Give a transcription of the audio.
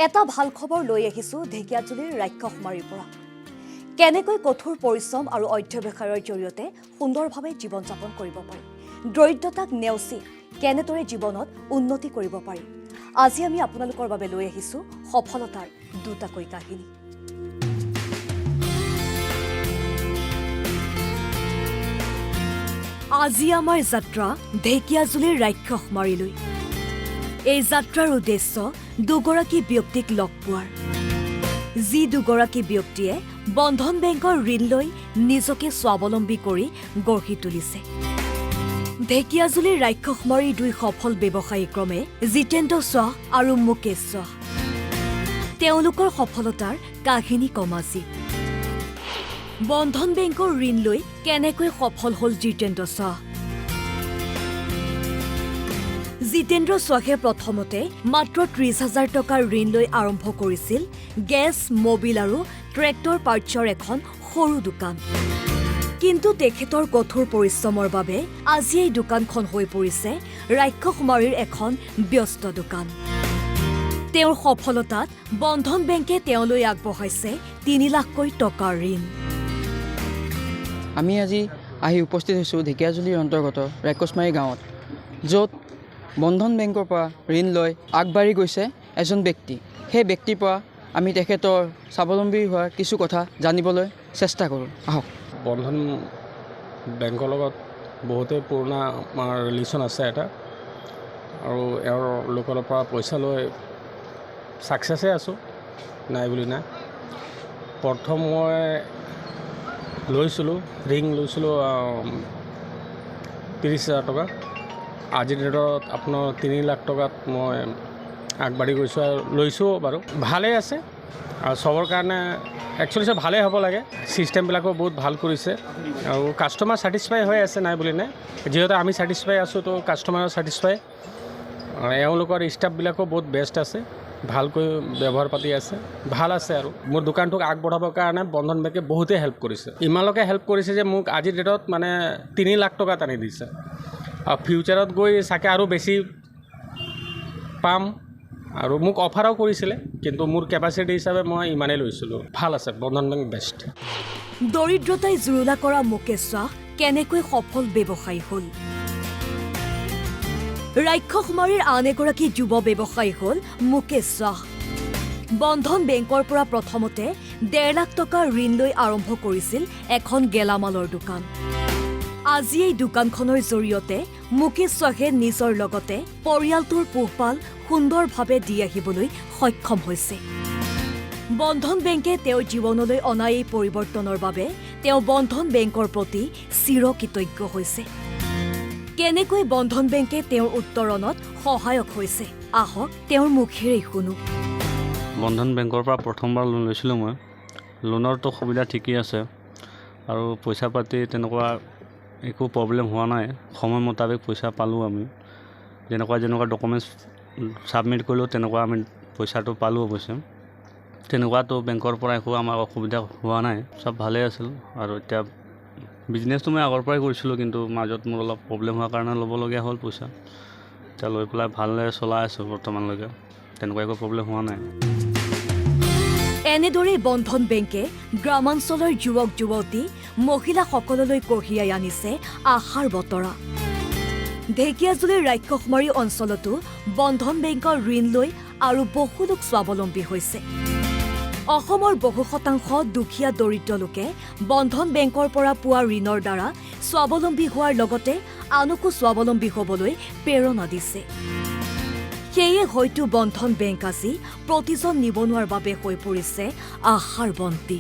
এটা ভাল খবৰ লৈ আহিছো ঢেকিয়াজুলিৰ ৰাক্ষসমাৰীৰ পৰা। কেনেকৈ কঠোৰ পৰিশ্ৰম আৰু অধ্যৱসায়ৰ জৰিয়তে সুন্দৰভাৱে জীৱন যাপন কৰিব পাৰি, দৰিদ্ৰতাক নেওচি কেনেদৰে জীৱনত উন্নতি কৰিব পাৰি, আজি আমি আপোনালোকৰ বাবে লৈ আহিছো সফলতাৰ দুটাকৈ কাহিনী। আজি আমাৰ যাত্ৰা ঢেকিয়াজুলিৰ ৰাক্ষসমাৰীলৈ। এই যাত্ৰাৰ উদ্দেশ্য দুগৰাকী ব্যক্তিক লগ পোৱাৰ, যি দুগৰাকী ব্যক্তিয়ে বন্ধন বেংকৰ ঋণ লৈ নিজকে স্বাৱলম্বী কৰি গঢ়ি তুলিছে। ঢেকিয়াজুলিৰ ৰাক্ষসমাৰীৰ দুই সফল ব্যৱসায়ী ক্ৰমে জিতেন্দ্ৰ শ্বাহ আৰু মুকেশ শ্বাহ। তেওঁলোকৰ সফলতাৰ কাহিনী কম আজি। বন্ধন বেংকৰ ঋণ লৈ কেনেকৈ সফল হ'ল জিতেন্দ্ৰ শ্বাহ। জিতেন্দ্ৰ শ্বাহে প্ৰথমতে মাত্ৰ ৩০,০০০ টকাৰ ঋণ লৈ আৰম্ভ কৰিছিল গেছ, মবিল আৰু ট্ৰেক্টৰ পাৰ্টছৰ এখন সৰু দোকান। কিন্তু তেখেতৰ কঠোৰ পৰিশ্ৰমৰ বাবে আজি এই দোকানখন হৈ পৰিছে ৰাক্ষসমাৰীৰ এখন ব্যস্ত দোকান। তেওঁৰ সফলতাত বন্ধন বেংকে তেওঁলৈ আগবঢ়াইছে ৩ লাখকৈ টকাৰ ঋণ। আমি আজি আহি উপস্থিত হৈছোঁ ঢেকিয়াজুলিৰ অন্তৰ্গত ৰাক্ষসমাৰী গাঁৱত, য'ত বন্ধন বেংকৰ পৰা ঋণ লৈ আগবাঢ়ি গৈছে এজন ব্যক্তি। সেই ব্যক্তিৰ পৰা আমি তেখেতৰ স্বাৱলম্বী হোৱাৰ কিছু কথা জানিবলৈ চেষ্টা কৰোঁ। আহক। বন্ধন বেংকৰ লগত বহুতেই পুৰণা আমাৰ ৰিলেশ্যন আছে এটা, আৰু এওঁৰ লোকৰ পৰা পইচা লৈ ছাকচেছে আছোঁ, নাই বুলি নাই। প্ৰথম মই লৈছিলোঁ ৰিং লৈছিলোঁ ৩০,০০০ টকা। আজিৰ ডেটত আপোনাৰ ৩ লাখ টকাত মই আগবাঢ়ি গৈছোঁ আৰু লৈছোঁ বাৰু। ভালেই আছে আৰু চবৰ কাৰণে একচুৱেলি চব ভালেই হ'ব লাগে। ছিষ্টেমবিলাকো বহুত ভাল কৰিছে আৰু কাষ্টমাৰ ছেটিছফাই হৈ আছে, নাই বুলি নাই। যিহেতু আমি ছেটিছফাই আছোঁ, তো কাষ্টমাৰো ছেটিছফাই। এওঁলোকৰ ষ্টাফবিলাকো বহুত বেষ্ট আছে, ভালকৈ ব্যৱহাৰ পাতি আছে, ভাল আছে। আৰু মোৰ দোকানটোক আগবঢ়াবৰ কাৰণে বন্ধন বেংকে বহুতেই হেল্প কৰিছে। ইমানলৈকে হেল্প কৰিছে যে মোক আজিৰ ডেটত মানে ৩ লাখ টকা টানি দিছে। আৰু ফিউচাৰত গৈ চাগে আৰু বেছি পাম। আৰু মোক অফাৰো কৰিছিলে, কিন্তু মোৰ কেপাচিটি হিচাপে মই ইমানেই লৈছিলোঁ। ভাল আছে, বন্ধন বেংক বেষ্ট। দৰিদ্ৰতাই জুৰুলা কৰা মুকেশ শ্বাহ কেনেকৈ সফল ব্যৱসায়ী হ'ল। ৰাক্ষসমাৰীৰ আন এগৰাকী যুৱ ব্যৱসায়ী হ'ল মুকেশ শ্বাহ। বন্ধন বেংকৰ পৰা প্ৰথমতে ১.৫ লাখ টকাৰ ঋণ লৈ আৰম্ভ কৰিছিল এখন গেলামালৰ দোকান। আজি এই দোকানখনৰ জৰিয়তে মুকেশ শ্বাহে নিজৰ লগতে পৰিয়ালটোৰ পোহপাল সুন্দৰভাৱে দি আহিবলৈ সক্ষম হৈছে। বন্ধন বেংকে তেওঁৰ জীৱনলৈ অনা এই পৰিৱৰ্তনৰ বাবে তেওঁ বন্ধন বেংকৰ প্ৰতি চিৰকৃতজ্ঞ হৈছে। কেনেকৈ বন্ধন বেংকে তেওঁৰ উত্তৰণত সহায়ক হৈছে, আহক তেওঁৰ মুখেৰেই শুনো। বন্ধন বেংকৰ পৰা প্ৰথমবাৰ লোন লৈছিলোঁ মই। লোনৰতো সুবিধা ঠিকেই আছে আৰু পইচা পাতি তেনেকুৱা একো প্ৰব্লেম হোৱা নাই। সময় মোতাবেক পইচা পালোঁ আমি। যেনেকুৱা ডকুমেণ্টছ ছাবমিট কৰিলোঁ তেনেকুৱা আমি পইচাটো পালোঁ অৱশ্যে। তেনেকুৱাতো বেংকৰ পৰা একো আমাৰ অসুবিধা হোৱা নাই, চব ভালেই আছিল। আৰু এতিয়া বিজনেছটো মই আগৰ পৰাই কৰিছিলোঁ, কিন্তু মাজত মোৰ অলপ প্ৰব্লেম হোৱাৰ কাৰণে ল'বলগীয়া হ'ল পইচা। এতিয়া লৈ পেলাই ভালদৰে চলাই আছোঁ বৰ্তমানলৈকে, তেনেকুৱা একো প্ৰব্লেম হোৱা নাই। এনেদৰেই বন্ধন বেংকে গ্ৰামাঞ্চলৰ যুৱক যুৱতী মহিলাসকললৈ কঢ়িয়াই আনিছে আশাৰ বতৰা। ঢেকিয়াজুলিৰ ৰাক্ষসমাৰী অঞ্চলতো বন্ধন বেংকৰ ঋণ লৈ আৰু বহু লোক স্বাৱলম্বী হৈছে। অসমৰ বহু শতাংশ দুখীয়া দৰিদ্ৰ লোকে বন্ধন বেংকৰ পৰা পোৱা ঋণৰ দ্বাৰা স্বাৱলম্বী হোৱাৰ লগতে আনকো স্বাৱলম্বী হ'বলৈ প্ৰেৰণা দিছে। সেয়ে হয়তো বন্ধন বেংক আজি প্ৰতিজন নিবনুৱাৰ বাবে হৈ পৰিছে আশাৰ বন্তি।